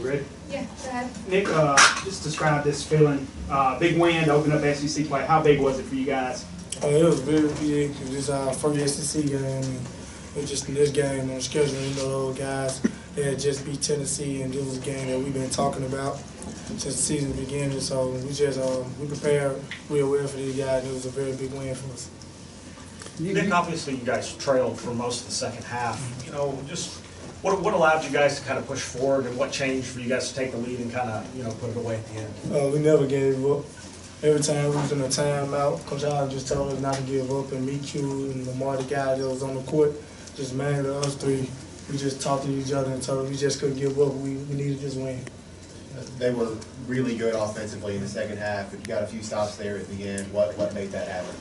Ready? Yeah, go ahead. Nick, just describe this feeling. Big win to open up SEC play. How big was it for you guys? It was very big. It was our first SEC game. And it was just this game on the schedule. You know, those guys, they had just beat Tennessee, and this was a game that we've been talking about since the season beginning. So we prepared real well for these guys. It was a very big win for us. Nick, obviously you guys trailed for most of the second half. You know, just what allowed you guys to kind of push forward, and what changed for you guys to take the lead and kind of, put it away at the end? We never gave up. Every time we was in a timeout, Coach Allen just told us not to give up, and me, Q, and Lamar, the guy that was on the court, just mainly us three, we just talked to each other and told us we just couldn't give up. We needed this win. They were really good offensively in the second half, but you got a few stops there at the end. What made that happen?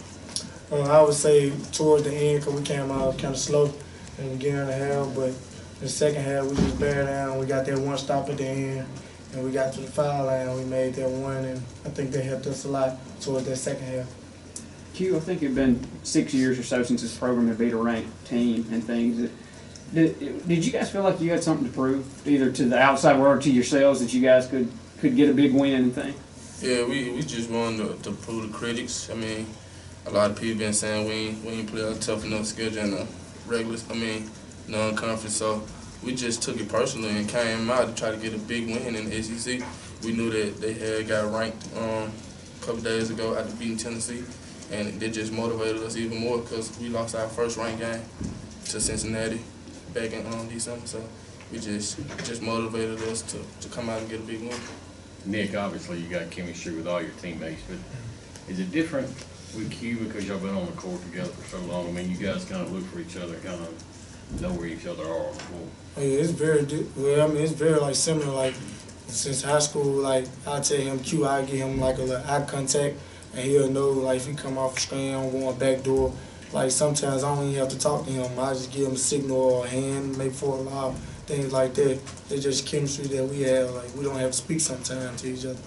I would say towards the end, because we came out kind of slow in the beginning of the half, but in the second half we just bear down. We got that one stop at the end, and we got to the foul line. We made that one, and I think that helped us a lot towards that second half. Q, I think it's been 6 years or so since this program had beat a ranked team and things. Did you guys feel like you had something to prove, either to the outside world or to yourselves, that you guys could get a big win and thing? Yeah, we just wanted to prove the critics. I mean, a lot of people been saying we ain't play a tough enough schedule in the non-conference. So we just took it personally and came out to try to get a big win in the SEC. We knew that they had got ranked a couple days ago after beating Tennessee, and it just motivated us even more because we lost our first ranked game to Cincinnati back in December. So we just motivated us to come out and get a big win. Nick, obviously you got chemistry with all your teammates, but is it different with Q because y'all been on the court together for so long? I mean, you guys kind of look for each other, kind of know where each other are on the court. Yeah, it's very it's very similar. Like since high school, like I tell him Q, I give him like a little eye contact, and he'll know like if he come off the screen, I'm going back door. Like sometimes I don't even have to talk to him. I just give him a signal or a hand, maybe for a lob, things like that. It's just chemistry that we have. Like we don't have to speak sometimes to each other.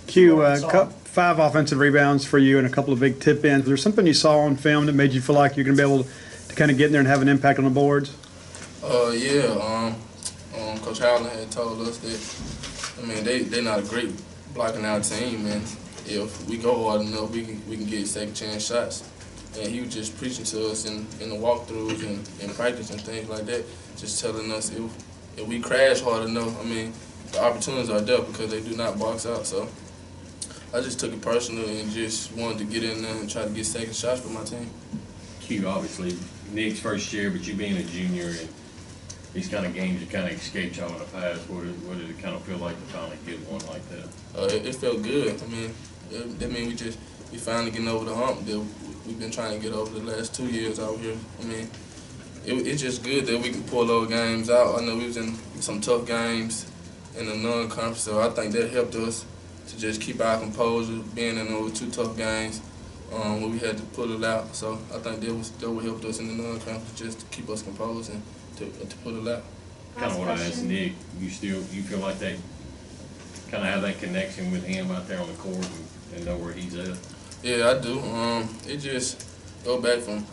Q, 5 offensive rebounds for you and a couple of big tip ins. Was there something you saw on film that made you feel like you're going to be able to kind of get in there and have an impact on the boards? Coach Howland had told us that, I mean, they're not a great blocking out team, and if we go hard enough, we can get second chance shots. And he was just preaching to us in the walkthroughs and in practice and things like that, just telling us if we crash hard enough, I mean, the opportunities are there because they do not box out. So I just took it personally and just wanted to get in there and try to get second shots for my team. Q, obviously, Nick's first year, but you being a junior and these kind of games you kind of escaped y'all in the past, what did it kind of feel like to finally get one like that? It felt good. I mean, that means we finally getting over the hump that we've been trying to get over the last 2 years out here. I mean, it's just good that we can pull those games out. I know we was in some tough games in the non-conference, so I think that helped us to just keep our composure, being in those 2 tough games when we had to pull it out. So I think that would help us in the non-conference just to keep us composed and to pull it out. Kind of what I asked Nick, you feel like they kind of have that connection with him out there on the court and know where he's at? Yeah, I do. It just go back from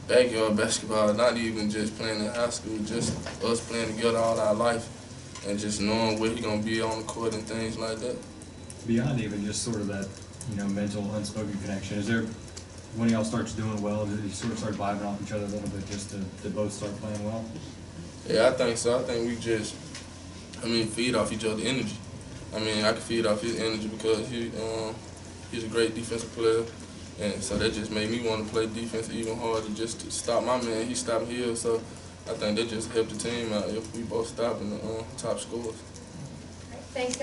backyard basketball, not even just playing in high school, just us playing together all our life and just knowing where he's going to be on the court and things like that. Beyond even just sort of that, mental, unspoken connection, is there, when y'all starts doing well, do you sort of start vibing off each other a little bit just to both start playing well? Yeah, I think so. I think we just, feed off each other's energy. I mean, I can feed off his energy because he's a great defensive player, and so that just made me want to play defense even harder just to stop my man. He stopped here, so I think that just helped the team out if we both stop in the top scores. Thanks, guys.